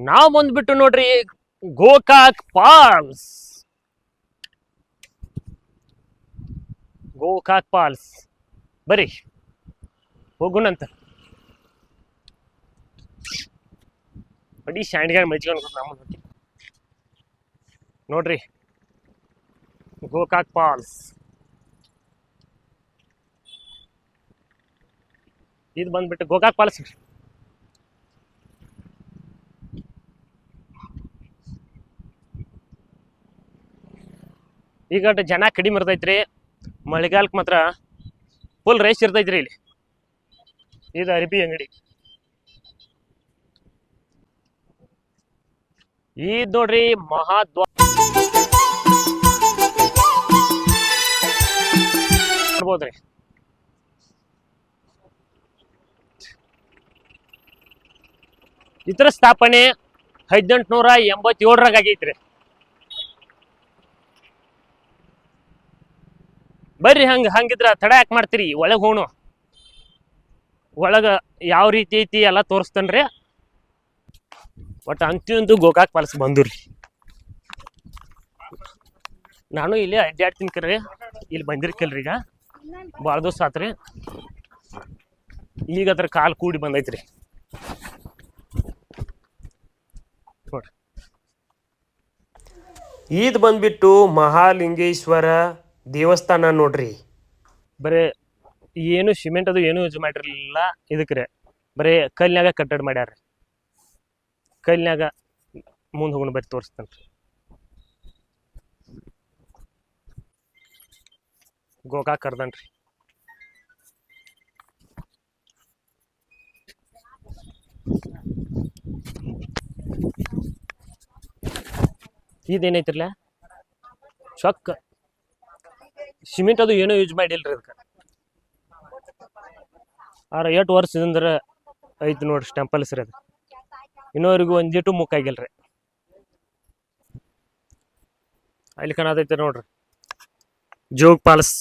ನಾವ್ ಬಂದ್ಬಿಟ್ಟು ನೋಡ್ರಿ ಗೋಕಾಕ್ ಫಾಲ್ಸ್. ಗೋಕಾಕ್ ಫಾಲ್ಸ್ ಬರ್ರಿ ಹೋಗುಣಂತ. ಬಡಿ ಶಾಂಡ್ಗಾರ ಮಜ್ಜಿಗೆ ನೋಡ್ರಿ ಗೋಕಾಕ್ ಫಾಲ್ಸ್. ಇದು ಬಂದ್ಬಿಟ್ಟು ಗೋಕಾಕ್ ಫಾಲ್ಸ್. ಈಗ ಜನ ಕಡಿಮೆ ಇರ್ತೈತ್ರಿ, ಮಳೆಗಾಲಕ್ಕೆ ಮಾತ್ರ ಫುಲ್ ರೈಸ್ ಇರ್ತೈತ್ರಿ ಇಲ್ಲಿ. ಇದು ಅರಿಬಿ ಅಂಗಡಿ. ಇದು ನೋಡ್ರಿ ಮಹಾದ್ವಾರ ನೋಡ್ಬೋದ್ರಿ. ಇತರ ಸ್ಥಾಪನೆ 1887 ಆಗೈತ್ರಿ. ಬರ್ರಿ ಹಂಗಿದ್ರ ತಡ ಯಾಕೆ ಮಾಡ್ತೀರಿ, ಒಳಗೆ ಹೋಣು. ಒಳಗ ಯಾವ ರೀತಿ ಐತಿ ಎಲ್ಲ ತೋರಿಸ್ತೇನ್ರಿ. ಒಟ್ಟು ಅಂತೂ ಗೋಕಾಕ್ ಫಾಲ್ಸ್ ಬಂದ್ರಿ. ನಾನು ಇಲ್ಲಿ ಅಡ್ಡಾಡ್ತೀನಿ ಕರ್ರಿ, ಇಲ್ಲಿ ಬಂದಿರ್ಕಲ್ರಿ. ಈಗ ಭಾಳ ದಿವಸ ಆತ್ರಿ, ಈಗ ಅದ್ರ ಕಾಲು ಕೂಡಿ ಬಂದೈತ್ರಿ. ನೋಡ್ರಿ ಇದು ಬಂದ್ಬಿಟ್ಟು ಮಹಾಲಿಂಗೇಶ್ವರ ದೇವಸ್ಥಾನ ನೋಡ್ರಿ. ಬರೇ ಏನು ಸಿಮೆಂಟ್ ಅದು ಏನು ಯೂಸ್ ಮಾಡಿರಲಿಲ್ಲ ಇದಕ್ಕೆ, ಬರೀ ಕಲ್ಲಿನಾಗ ಕಟ್ಟಡ ಮಾಡ್ಯಾರ. ಕಲ್ಲಿನಾಗ ಮುಂದೆ ಹೋಗೋಣ ಬರ್ರಿ ತೋರಿಸ್ತೇನೆ. ಗೋಕಾಕ್ ಕರ್ದನ್ರಿ. ಇದೇನೈತಿರ್ಲ ಚೊಕ್ಕ ಸಿಮೆಂಟ್ ಅದು ಏನೋ ಯೂಸ್ ಮಾಡಿಲ್ರಿ ಅದಕ್ಕೆ. ಆರ 8 ವರ್ಷದಿಂದ ಐತಿ ನೋಡ್ರಿ ಟೆಂಪಲ್ ಸರಿ. ಅದು ಇನ್ನೋವರೆಗೂ ಒಂದಿಟ್ಟು ಮುಕ್ಕಾಗಿಲ್ರಿ. ಅಲ್ಲಿ ಕಾಣತೈತೆ ನೋಡ್ರಿ ಜೋಗ್ ಫಾಲ್ಸ್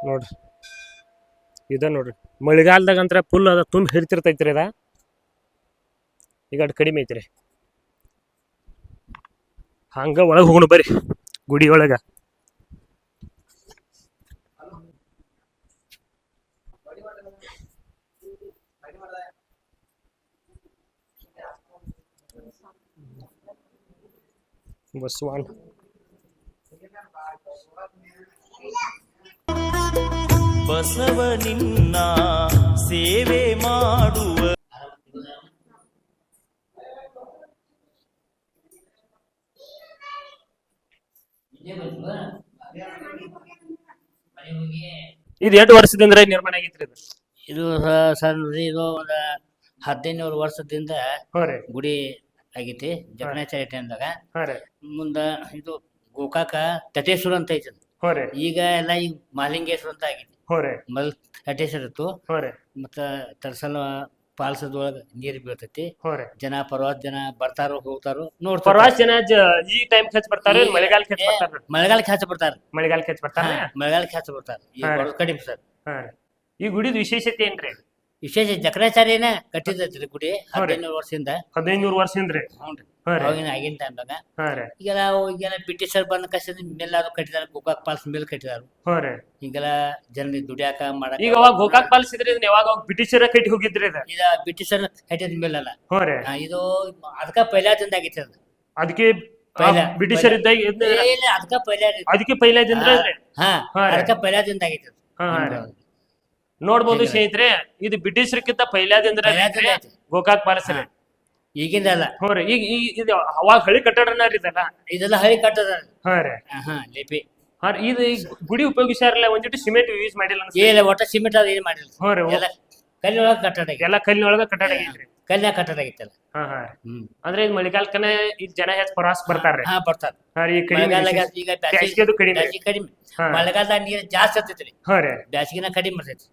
ನೋಡ್ರಿ. ಇದ ನೋಡ್ರಿ ಮಳೆಗಾಲದಾಗ ಅಂತರ ಫುಲ್ ಅದ ತುಂಬಿ ಹಿರಿತಿರ್ತೈತ್ರಿ. ಅದ ಈಗ ಅದು ಕಡಿಮೆ ಐತ್ರಿ. ಹಂಗ ಒಳಗೆ ಹೋಗೋಣ ಬರ್ರಿ ಗುಡಿ ಒಳಗ. ಬಸವಣ್ಣ ಬಸವನಿನ್ನ ಸೇವೆ ಮಾಡುವ ಇದು 8 ವರ್ಷದಿಂದ ನಿರ್ಮಾಣ ಆಗೈತ್ರಿ. ಇದು ಸರ್ ನೋಡ್ರಿ, ಇದು ಒಂದು 1500 ವರ್ಷದಿಂದ ಗುಡಿ ಆಗೈತಿ ಜಗನ್ನಾಚಾರ್ಯ ಟೈಮ್ದಾಗ. ಮುಂದ ಇದು ಗೋಕಾಕ ತಟೇಶ್ವರ ಅಂತ ಐತಿ. ಈಗ ಎಲ್ಲ ಈಗ ಮಹಾಲಿಂಗೇಶ್ವರ ಅಂತ ಆಗೈತಿ. ಮೊದಲು ತಟೇಶ್ವರ ಇತ್ತು. ಮತ್ತ ತರ್ಸಲ ಪಾಲ್ಸದೊಳಗ ನೀರ್ ಬೀಳ್ತೈತಿ. ಜನ ಪ್ರವಾಸ ಜನ ಬರ್ತಾರೋ ಹೋಗ್ತಾರೋ ನೋಡ್ತಾರ. ಪ್ರವಾಸ ಜನ ಈ ಟೈಮ್ ಹೆಚ್ಚ ಬರ್ತಾರ, ಮಳೆಗಾಲಕ್ಕೆ ಹೆಚ್ಚ ಬರ್ತಾರ. ಮಳೆಗಾಲಕ್ಕೆ ಹೆಚ್ಚ ಬರ್ತಾರ. ಮಳೆಗಾಲಕ್ಕೆ ಹೆಚ್ಚ ಬರ್ತಾರ. ಮಳೆಗಾಲಕ್ಕೆ ಹೆಚ್ಚ ಬರ್ತಾರ. ಈಗ ಬರೋದು ಕಡಿಮೆ ಸರ್. ಈ ಗುಡಿದ ವಿಶೇಷತೆ ಏನ್ರಿ? ವಿಶೇಷ ಜಕರಾಚಾರ್ಯನ ಕಟ್ಟಿದ್ರಿ ಗುಡಿ 1500 ವರ್ಷದಿಂದ. 1500 ವರ್ಷದಿಂದ ರೀ. ಅವಾಗಿನ ಆಗಿನ ಟೈಮ್ದಾಗ. ಈಗೆಲ್ಲ ಬ್ರಿಟಿಷರ್ ಬಂದ ಕಷ್ಟ ಮೇಲ್ ಕಟ್ಟಿದಾರ. ಗೋಕಾಕ್ ಫಾಲ್ಸ್ ಮೇಲ್ ಕಟ್ಟಿದಾರ. ಈಗೆಲ್ಲ ಜನ ದುಡಿಯಾಕ ಮಾಡಾಕ. ಈಗ ಅವಾಗ ಗೋಕಾಕ್ ಫಾಲ್ಸ್ ಇದ್ರಿ ಯಾವಾಗ ಬ್ರಿಟಿಷರ ಕಟ್ಟಿ ಹೋಗಿದ್ರಿ. ಇದ ಬ್ರಿಟಿಷರ್ ಕಟ್ಟಿದ ಮೇಲಲ್ಲ. ಇದು ಅದಕ್ಕ ಪೈಲಾದಿಂದ ಆಗೈತಿ. ಅದು ಅದಕ್ಕೆ ಬ್ರಿಟಿಷರ್ ಇದ್ದಾಗ ಅದಕ್ಕೆ ಪೈಲಾದಿಂದ ಅದಕ್ಕ ಪೈಲಾದಿಂದ ಆಗೈತಿ. ನೋಡ್ಬೋದು ಸ್ನೇಹಿತರೆ, ಇದು ಬ್ರಿಟಿಷರ್ಕಿಂತ ಪೈಲಾದಿಂದ ಗೋಕಾಕ್ ಫಾಲ್ಸ್ ರೀ. ಈಗಿಂದ ಅಲ್ಲ. ಈಗ ಇದು ಅವಾಗ ಹಳಿ ಕಟ್ಟಡನ ಇದಲ್ಲ. ಇದೆಲ್ಲ ಹಳಿ ಕಟ್ಟಡ. ಲಿಪಿ ಇದು ಗುಡಿ ಉಪಯೋಗಿಸಾರಲ್ಲ, ಒಂದಿಟ್ಟು ಸಿಮೆಂಟ್ ಯೂಸ್ ಮಾಡಿಲ್ಲ. ಏನಿಲ್ಲ, ಒಟ್ಟ ಸಿಮೆಂಟ್ ಅದು ಏನು ಮಾಡಿಲ್ಲ. ಕಲ್ಲಿನೊಳಗ ಕಟ್ಟಡ. ಎಲ್ಲ ಕಲ್ಲಿನೊಳಗ ಕಟ್ಟಡ ಐತ್ರಿ. ಕಲ್ಲಿನ ಕಟ್ಟಡ ಆಗೈತಲ್ಲ. ಅಂದ್ರೆ ಇದು ಮಳೆಗಾಲಕ್ಕನ ಇಲ್ಲಿ ಜನ ಹೆಚ್ಚು ಪ್ರವಾಸ ಬರ್ತಾರ್ರಿ. ಬರ್ತಾರ. ಈಗ ಕಡಿಮೆ. ಮಳೆಗಾಲದಾಗ ನೀರು ಜಾಸ್ತಿ ಇರ್ತೈತ್ರಿ, ಬ್ಯಾಸಿಗಿನ ಕಡಿಮೆ ಇರ್ತೈತಿ.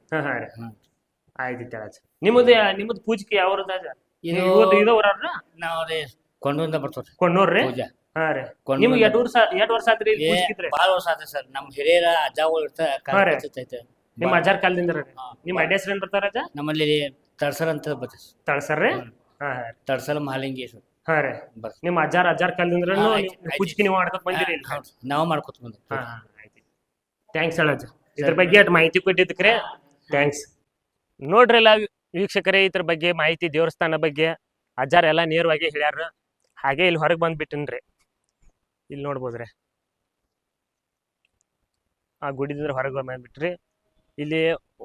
ಆಯ್ತು. ನಿಮ್ಮದು ಪೂಜೆಗೆ ಯಾವ ನಾವ್ರಿ ಕೊಂಡೂರಿಂದ ಬರ್ತವ್ರಿ. ಕೊಂಡೂರ್ರಿ. ನಿಮ್ಗೆ 8 ವರ್ಷ ಆತ್ರಿ? ಭಾಳ ವರ್ಷ ಆತ್ರಿ ಸರ್. ನಮ್ ಹಿರಿಯರ ಅಜ್ಜಗಳು ಇರ್ತಾರೆ. ನಿಮ್ಮ ಅಜ್ಜಾರ್ ಕಾಲದಿಂದ. ನಿಮ್ಮ ಅಡ್ಡ ಹೆಸರು ಏನ್ ಬರ್ತಾರ ಅಜ್ಜ? ನಮ್ಮಲ್ಲಿ ತಳಸರ್ ಅಂತ ಬರ್ತೈತಿ. ತಳಸರ್ರಿ. ಹಾ ತಡ್ಸಲ ಮಹಾಲಿಂಗೇಶ್ವರ ಹಾ ರೀ ಬಸ್ ನಿಮ್ಮ ಅಜ್ಜಾರ್ ಕಲ್ದಿಂದ್ರ ಹಾ, ಐತಿ, ಐತಿ. ಕುಚ್ಕಿ ನೀವು ಮಾಡ್ಕೊತ ಬಂದಿರಿ ಇಲ್ಲಿ. ಹೌದು ನಾವು ಮಾಡ್ಕೊತ ಬಂದ್ವಿ ಹಾ ಆಯ್ತು ಥ್ಯಾಂಕ್ಸ್ ಅಣ್ಣಾಜ್ ಇದ್ರ ಬಗ್ಗೆ ಅಟ್ ಮಾಹಿತಿ ಕೊಟ್ಟಿದ್ದಕ್ರೆ ಥ್ಯಾಂಕ್ಸ್. ನೋಡ್ರಲ್ಲ ವೀಕ್ಷಕರೇ, ಇದ್ರ ಬಗ್ಗೆ ಮಾಹಿತಿ ದೇವಸ್ಥಾನ ಬಗ್ಗೆ ಅಜ್ಜಾರ್ ಎಲ್ಲ ನೇರವಾಗಿ ಹೇಳ್ಯಾರ. ಹಾಗೆ ಇಲ್ಲಿ ಹೊರಗೆ ಬಂದ್ಬಿಟ್ಟಿನ್ರಿ, ಇಲ್ಲಿ ನೋಡ್ಬೋದ್ರಿ ಆ ಗುಡಿದಿಂದ ಹೊರಗೆ ಬಂದ್ಬಿಟ್ರಿ. ಇಲ್ಲಿ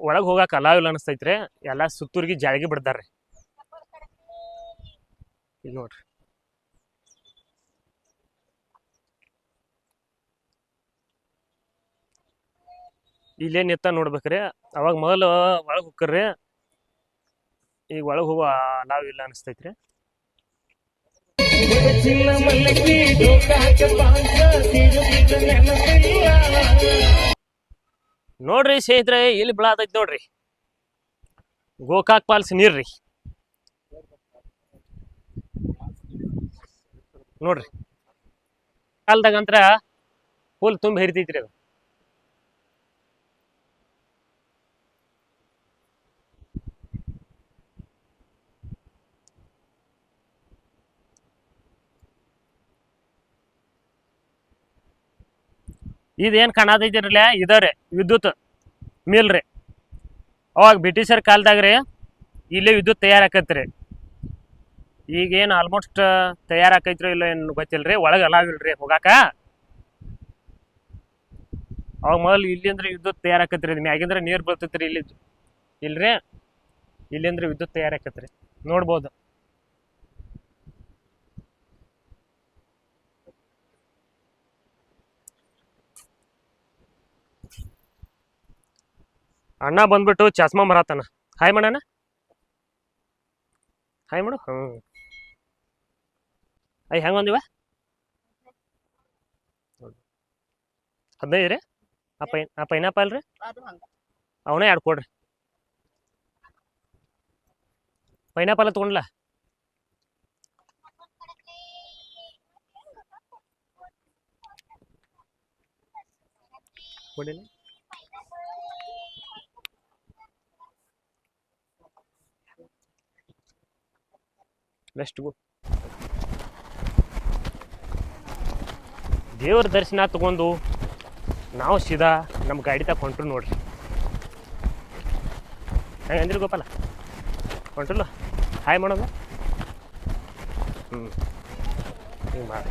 ಒಳಗೆ ಹೋಗಾಕ ಅಲಾವಿಲ್ಲ ಅನಿಸ್ತೈತ್ರಿ, ಎಲ್ಲ ಸುತ್ತೂರ್ಗಿ ಜಾಳಿಗೆ ಬಿಡ್ತಾರ್ರಿ. ಇಲ್ಲಿ ನೋಡ್ರಿ ಇಲ್ಲೇ ನಿತ್ತ ನೋಡ್ಬೇಕ್ರಿ. ಅವಾಗ ಮೊದಲು ಒಳಗೆ ಹೋಗ್ಕರ್ರಿ, ಈಗ ಒಳಗೆ ಹೋಗೋ ಅಲಾವ್ ಇಲ್ಲ ಅನಿಸ್ತೈತ್ರಿ. ನೋಡ್ರಿ ಸ್ನೇಹಿತರೆ, ಇಲ್ಲಿ ಬೀಳತೈತಿ ನೋಡ್ರಿ ಗೋಕಾಕ್ ಫಾಲ್ಸ್ ನೀರ್ರಿ. ನೋಡ್ರಿ ಕಾಲದಾಗಂತ್ರ ಫುಲ್ ತುಂಬ ಹರಿತೈತ್ರಿ ಅದು. ಇದೇನ್ ಕಾಣತೈತಿರಲ್ಲ ಇದರಿ ವಿದ್ಯುತ್ ಮಿಲ್ ರೀ. ಅವಾಗ ಬ್ರಿಟಿಷರ್ ಕಾಲದಾಗ್ರಿ ಇಲ್ಲೇ ವಿದ್ಯುತ್ ತಯಾರಾಕತ್ರಿ. ಈಗೇನು ಆಲ್ಮೋಸ್ಟ್ ತಯಾರಾಕೈತ್ರಿ ಇಲ್ಲ ಏನು ಗೊತ್ತಿಲ್ರಿ, ಒಳಗೆ ಅಲಾವಿಲ್ರಿ ಹೋಗಾಕ. ಅವಾಗ ಮೊದಲು ಇಲ್ಲಿಂದ್ರೆ ವಿದ್ಯುತ್ ತಯಾರಾಕತ್ರಿ, ಮ್ಯಾಗಿಂದ್ರೆ ನೀರು ಬೀಳ್ತೈತ್ರಿ. ಇಲ್ಲಿ ಇಲ್ರಿ, ಇಲ್ಲಿಂದ್ರೆ ವಿದ್ಯುತ್ ತಯಾರಾಕತ್ರಿ ನೋಡ್ಬೋದು. ಅಣ್ಣ ಬಂದ್ಬಿಟ್ಟು ಚಸ್ಮಾ ಮರಾತನ. ಹಾಯ್ ಮಾಡೋಣ, ಹಾಯ್ ಮಾಡು. ಅಯ್ಯ ಹೆಂಗೆ ಒಂದಿವ 15 ರೀ. ಆ ಪೈನಾಪಲ್ ರೀ ಅವನೇ 2 ಕೊಡ್ರಿ. ಪೈನಾಪಲ್ ತೊಗೊಂಡ್ಲ ಕೊಡಿಲ್ಲ. ನೆಕ್ಸ್ಟ್ ದೇವ್ರ ದರ್ಶನ ತಗೊಂಡು ನಾವು ಸೀದಾ ನಮ್ಮ ಗಾಡಿ ತಗ ಹೊಂಟ್ರು ನೋಡ್ರಿ. ಹೆಂಗೆ ಅಂದಿರಿ ಗೋಪಾಲ ಹೊಂಟ್ರಲ್ಲ? ಹಾಯ್ ಮಾಡೋದು. ಹಿಂಗೆ ಮಾಡಿ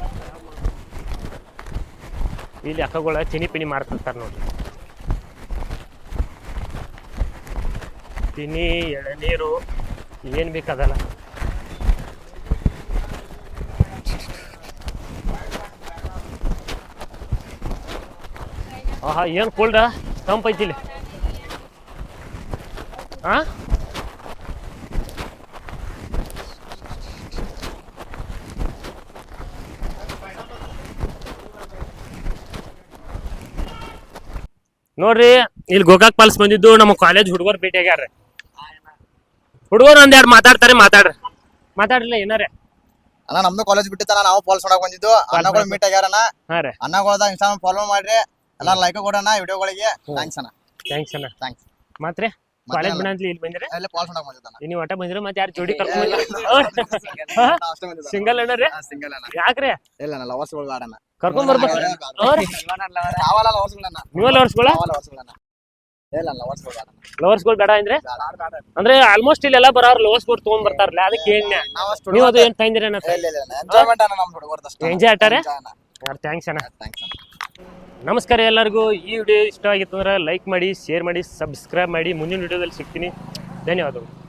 ಇಲ್ಲಿ ಅಕ್ಕಗಳ ತಿನಿ ಪಿನಿ ಮಾರ್ತಿರ್ತಾರೆ ನೋಡ್ರಿ. ತಿನಿ ಎಳನೀರು ಏನು ಬೇಕಾದಲ್ಲ. ಆಹಾ ಏನು ಕೋಲ್ಡ ತಂಪೈತಿ ಇಲ್ಲಿ. ಹಾ ನೋಡ್ರಿ, ಇಲ್ಲಿ ಗೋಕಾಕ್ ಫಾಲ್ಸ್ ಬಂದಿದ್ದು ನಮ್ಮ ಕಾಲೇಜ್ ಹುಡುಗರು ಭೇಟಿ ಆಗ್ಯಾರ. ಹುಡುಗರು ಒಂದೆರಡು ಮಾತಾಡ್ರಲ್ಲ ಏನಾರ. ಅಣ್ಣ ನಮ್ದು ಕಾಲೇಜ್ ಬಿಟ್ಟಿತ್ತಣ್ಣ, ನಾವು ಫಾಲ್ಸ್ ನೋಡಕ್ ಬಂದಿದ್ದು. ಅಣ್ಣಗಳು ಮೀಟ್ ಆಗ್ಯಾರಣ್ಣ. ಅಣ್ಣಗಳದ ಇನ್ಸ್ಟಾಗ್ರಾಮ್ ಫಾಲೋ ಮಾಡ್ರಿ, ಎಲ್ಲಾರು ಲೈಕ್ ಕೊಡೋಣ ವಿಡಿಯೋಗಳಿಗೆ. ಥ್ಯಾಂಕ್ಸ್ ಅಣ್ಣ. ಥ್ಯಾಂಕ್ಸ್ ಅಣ್ಣ. ಥ್ಯಾಂಕ್ಸ್. ಮತ್ತೆ ಕಾಲೇಜ್ ಬಿಡಂತ್ಲಿ ಇಲ್ಲಿ ಬಂದ್ರೆ ಅಲ್ಲಿ ಫಾಲ್ಸ್ ನೋಡಕ್ ಬಂದಿದ್ದಣ್ಣ. ನೀವು ಒಟ್ಟ ಬಂದ್ರೆ ಮತ್ತೆ ಯಾರು ಜೋಡಿ ಕರ್ಕೊಂಡ್ ಸಿಂಗಲ್ ಅಣ್ಣ ಸಿಂಗಲ್ ಅಣ್ಣ. ಯಾಕ್ರೆ? ಇಲ್ಲ ಅಣ್ಣ, ಲವರ್ಸ್ ಗಳು ಆಡಣ್ಣ. ಕರ್ಕೊಂಡ್ ಬರ್ಬೇಕು. ನಾವಲ್ಲ ಲವರ್ಸ್ ಗಳಣ್ಣ. ನೀವಲ್ಲ ಲವರ್ಸ್ಗಳ? ಲವರ್ಸ್ ಗಳಣ್ಣ. ಇಲ್ಲ ಲವರ್ಸ್ ಗಳು ಆಡಣ್ಣ. ಲವರ್ಸ್ ಗಳು ಬೇಡ ಅಂದ್ರೆ ಆಲ್ಮೋಸ್ಟ್ ಇಲ್ಲೆಲ್ಲ ಬರೋರು ಲವರ್ಸ್ ಗಳು ತಗೊಂಡ್ ಬರ್ತಾರಲ್ಲ, ಅದಕ್ಕೆ ಹೇಳಿ ನೀವು ಅದು ಏನ್ ತಂದಿರ ಎಂಜಾಯ್ಮೆಂಟ್ ಅಣ್ಣ ನಮ್ ಹುಡುಗರ್ದಷ್ಟೇ. ಎಂಜಾಯ್ ಆಟಾರೆ. ಥ್ಯಾಂಕ್ಸ್ ಅಣ್ಣ. ಥ್ಯಾಂಕ್ಸ್ ಅಣ್ಣ. ನಮಸ್ಕಾರ ಎಲ್ಲರಿಗೂ. ಈ ವಿಡಿಯೋ ಇಷ್ಟ ಆಗಿತ್ತು ಅಂದ್ರೆ ಲೈಕ್ ಮಾಡಿ, ಶೇರ್ ಮಾಡಿ, ಸಬ್ಸ್ಕ್ರೈಬ್ ಮಾಡಿ. ಮುಂದಿನ ವಿಡಿಯೋದಲ್ಲಿ ಸಿಗ್ತೀನಿ. ಧನ್ಯವಾದಗಳು.